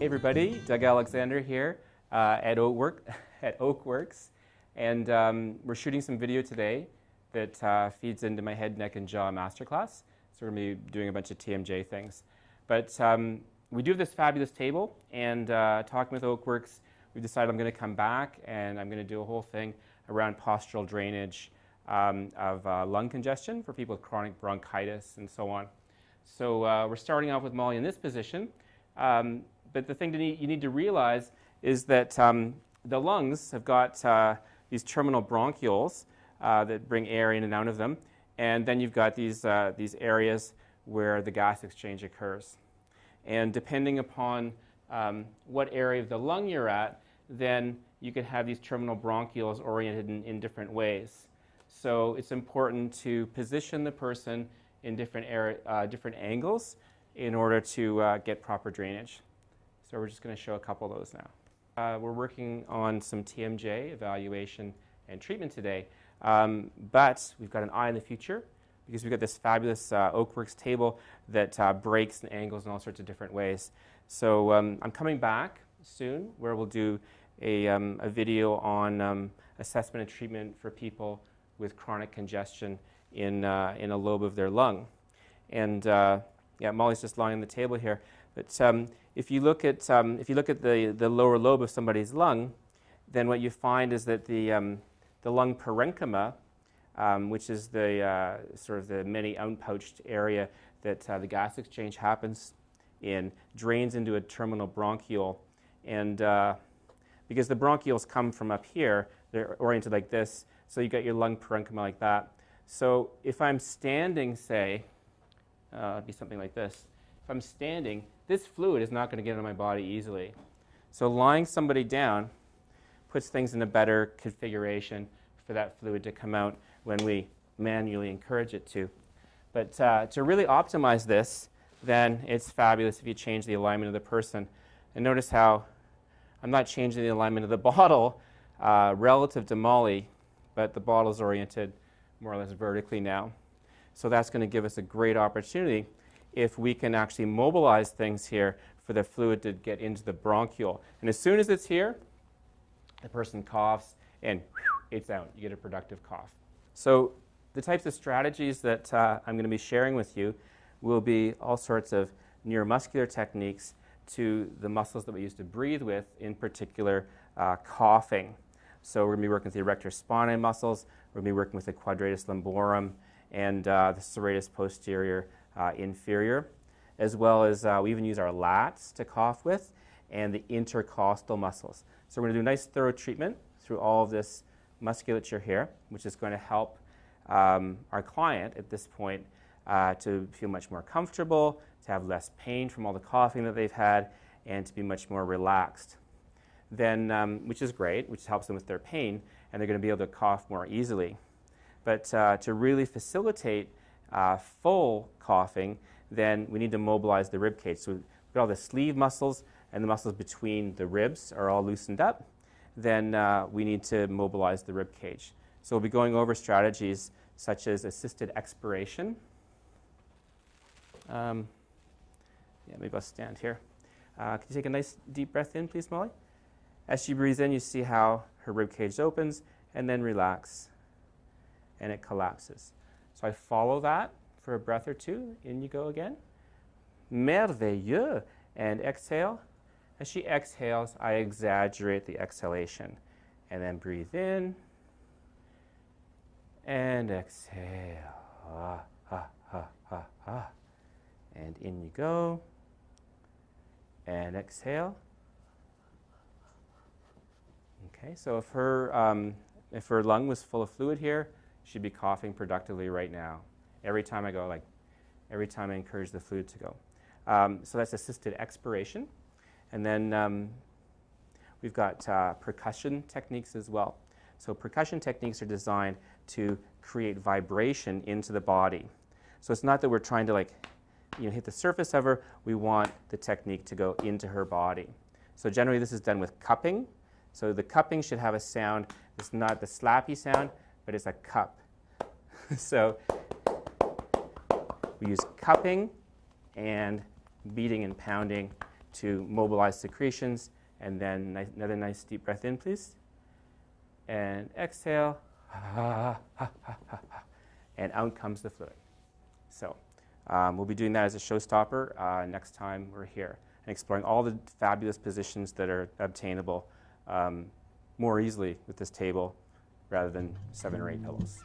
everybody, Doug Alexander here at Oakworks, and we're shooting some video today that feeds into my head, neck, and jaw masterclass. So we're going to be doing a bunch of TMJ things. But we do have this fabulous table, and talking with Oakworks, we decided I'm going to come back and I'm going to do a whole thing around postural drainage of lung congestion for people with chronic bronchitis and so on. So we're starting off with Molly in this position. But the thing you need to realize is that the lungs have got these terminal bronchioles that bring air in and out of them. And then you've got these areas where the gas exchange occurs. And depending upon what area of the lung you're at, then you could have these terminal bronchioles oriented in different ways. So it's important to position the person in different angles in order to get proper drainage. So we're just going to show a couple of those now. We're working on some TMJ, evaluation and treatment today, but we've got an eye in the future because we've got this fabulous Oakworks table that breaks and angles in all sorts of different ways. So I'm coming back soon where we'll do a video on assessment and treatment for people with chronic congestion in a lobe of their lung. And yeah, Molly's just lying on the table here. But if you look at the lower lobe of somebody's lung, then what you find is that the lung parenchyma, which is the sort of the many outpouched area that the gas exchange happens in, drains into a terminal bronchiole. And because the bronchioles come from up here, they're oriented like this, so you got your lung parenchyma like that. So if I'm standing, say, it'd be something like this. If I'm standing, this fluid is not going to get into my body easily. So lying somebody down puts things in a better configuration for that fluid to come out when we manually encourage it to. But to really optimize this, then it's fabulous if you change the alignment of the person. And notice how I'm not changing the alignment of the bottle relative to Molly, but the bottle is oriented more or less vertically now. So that's going to give us a great opportunity if we can actually mobilize things here for the fluid to get into the bronchiole. And as soon as it's here, the person coughs and it's out. You get a productive cough. So the types of strategies that I'm going to be sharing with you will be all sorts of neuromuscular techniques to the muscles that we use to breathe with, in particular coughing. So we're going to be working with the erector spinae muscles, we're going to be working with the quadratus lumborum and the serratus posterior inferior, as well as we even use our lats to cough with, and the intercostal muscles. So we're going to do a nice thorough treatment through all of this musculature here, which is going to help our client at this point to feel much more comfortable, to have less pain from all the coughing that they've had, and to be much more relaxed. Then, which is great, which helps them with their pain, and they're going to be able to cough more easily. But to really facilitate full coughing, then we need to mobilize the rib cage. So we've got all the sleeve muscles and the muscles between the ribs are all loosened up. Then we need to mobilize the rib cage. So we'll be going over strategies such as assisted expiration. Yeah, maybe I'll stand here. Can you take a nice deep breath in, please, Molly? As she breathes in, you see how her rib cage opens and then relax, and it collapses. So I follow that for a breath or two. In you go again. Merveilleux. And exhale. As she exhales, I exaggerate the exhalation. And then breathe in. And exhale. Ah, ah, ah, ah, ah. And in you go. And exhale. Okay, so if her lung was full of fluid here, she'd be coughing productively right now. Every time I go, every time I encourage the fluid to go. So that's assisted expiration. And then we've got percussion techniques as well. So percussion techniques are designed to create vibration into the body. So it's not that we're trying to hit the surface of her. We want the technique to go into her body. So generally this is done with cupping. So the cupping should have a sound. It's not the slappy sound, but it's a cup. So we use cupping and beating and pounding to mobilize secretions. And then another nice deep breath in, please. And exhale. And out comes the fluid. So we'll be doing that as a showstopper next time we're here, and exploring all the fabulous positions that are obtainable more easily with this table rather than 7 or 8 pillows.